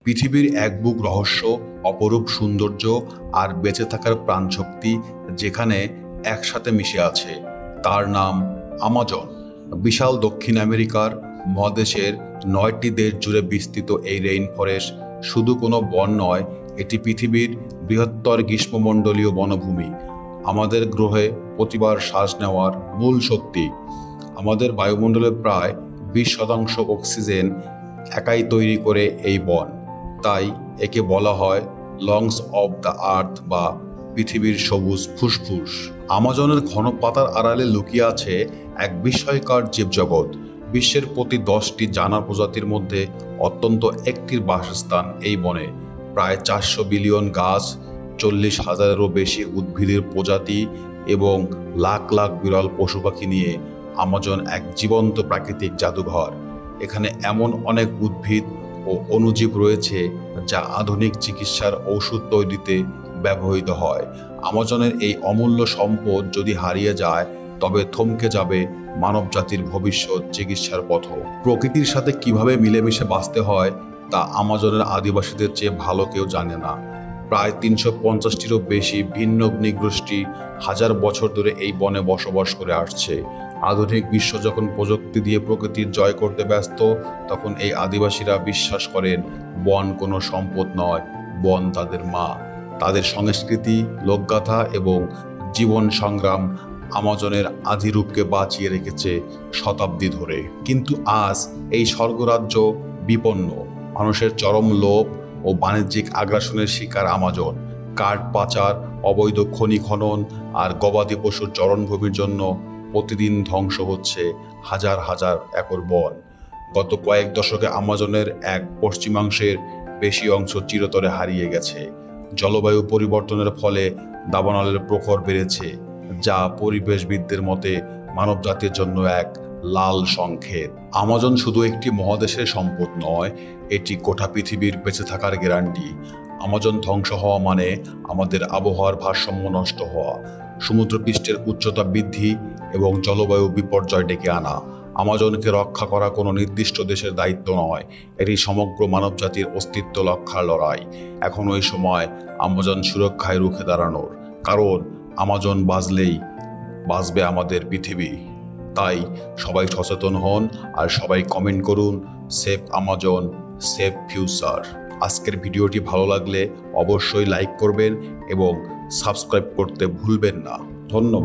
পৃথিবীর এক বুক রহস্য, অপরূপ সৌন্দর্য আর বেঁচে থাকার প্রাণশক্তি যেখানে একসাথে মিশে আছে, তার নাম আমাজন। বিশাল দক্ষিণ আমেরিকার মহাদেশের 9টি দেশ জুড়ে বিস্তৃত এই রেইন ফরেস্ট শুধু কোনো বন নয়, এটি পৃথিবীর বৃহত্তর গ্রীষ্মমণ্ডলীয় বনভূমি, আমাদের গ্রহে প্রতিবার শ্বাস নেওয়ার মূল শক্তি। আমাদের বায়ুমণ্ডলের প্রায় 20% অক্সিজেন একাই তৈরি করে এই বন। তাই একে বলা হয় লংস অব দ্য আর্থ বা পৃথিবীর সবুজ ফুসফুস। আমাজনের ঘন পাতার আড়ালে লুকিয়ে আছে এক বিস্ময়কর জীবজগৎ। বিশ্বের প্রতি 10টি জানা প্রজাতির মধ্যে অত্যন্ত একটির বাসস্থান এই বনে। প্রায় 400 বিলিয়ন গাছ, 40,000-এরও বেশি উদ্ভিদের প্রজাতি এবং লাখ লাখ বিরল পশু পাখি নিয়ে আমাজন এক জীবন্ত প্রাকৃতিক জাদুঘর। এখানে এমন অনেক উদ্ভিদ ও অণুজীব রয়েছে যা আধুনিক চিকিৎসার ঔষধ তৈরিতে ব্যবহৃত হয়। আমাজনের এই অমূল্য সম্পদ যদি হারিয়ে যায়, তবে থমকে যাবে মানবজাতির ভবিষ্যৎ চিকিৎসার পথও। প্রকৃতির সাথে কিভাবে মিলেমিশে বাঁচতে হয় তা আমাজনের আদিবাসীদের চেয়ে ভালো কেউ জানে না। প্রায় 350টিরও বেশি ভিন্ন নৃগোষ্ঠী হাজার বছর ধরে এই বনে বসবাস করে আসছে। আধুনিক বিশ্ব যখন প্রযুক্তি দিয়ে প্রকৃতির জয় করতে ব্যস্ত, তখন এই আদিবাসীরা বিশ্বাস করেন বন কোনো সম্পদ নয়, বন তাদের মা। তাদের সংস্কৃতি, লোকগাথা এবং জীবন সংগ্রাম আমাজনের আদিরূপকে বাঁচিয়ে রেখেছে শতাব্দী ধরে। কিন্তু আজ এই স্বর্গরাজ্য বিপন্ন। মানুষের চরম লোভ ও বাণিজ্যিক আগ্রাসনের শিকার আমাজন। কাঠ পাচার, অবৈধ খনি খনন আর গবাদি পশুর চারণভূমির জন্য প্রতিদিন ধ্বংস হচ্ছে হাজার হাজার একর বন। গত কয়েক দশকে আমাজনের এক পশ্চিমাংশের বেশি অংশ চিরতরে হারিয়ে গেছে। জলবায়ু পরিবর্তনের ফলে দাবানলের প্রখর বেড়েছে, যা পরিবেশবিদদের মতে মানবজাতির জন্য এক লাল সংকেত। আমাজন শুধু একটি মহাদেশের সম্পদ নয়, এটি গোটা পৃথিবীর বেঁচে থাকার গ্যারান্টি। আমাজন ধ্বংস হওয়া মানে আমাদের আবহাওয়ার ভারসাম্য নষ্ট হওয়া, সমুদ্রপৃষ্ঠের উচ্চতা বৃদ্ধি এবং জলবায়ু বিপর্যয় ডেকে আনা। আমাজনকে রক্ষা করা কোনো নির্দিষ্ট দেশের দায়িত্ব নয়, এটি সমগ্র মানবজাতির অস্তিত্ব রক্ষার লড়াই। এখন ওই সময় আমাজন সুরক্ষায় রুখে দাঁড়ানোর, কারণ আমাজন বাঁচলেই বাঁচবে আমাদের পৃথিবী। তাই সবাই সচেতন হন আর সবাই কমেন্ট করুন, সেভ আমাজন, সেভ ফিউচার। আজকের ভিডিওটি ভালো লাগলে অবশ্যই লাইক করবেন এবং সাবস্ক্রাইব করতে ভুলবেন না। ধন্যবাদ।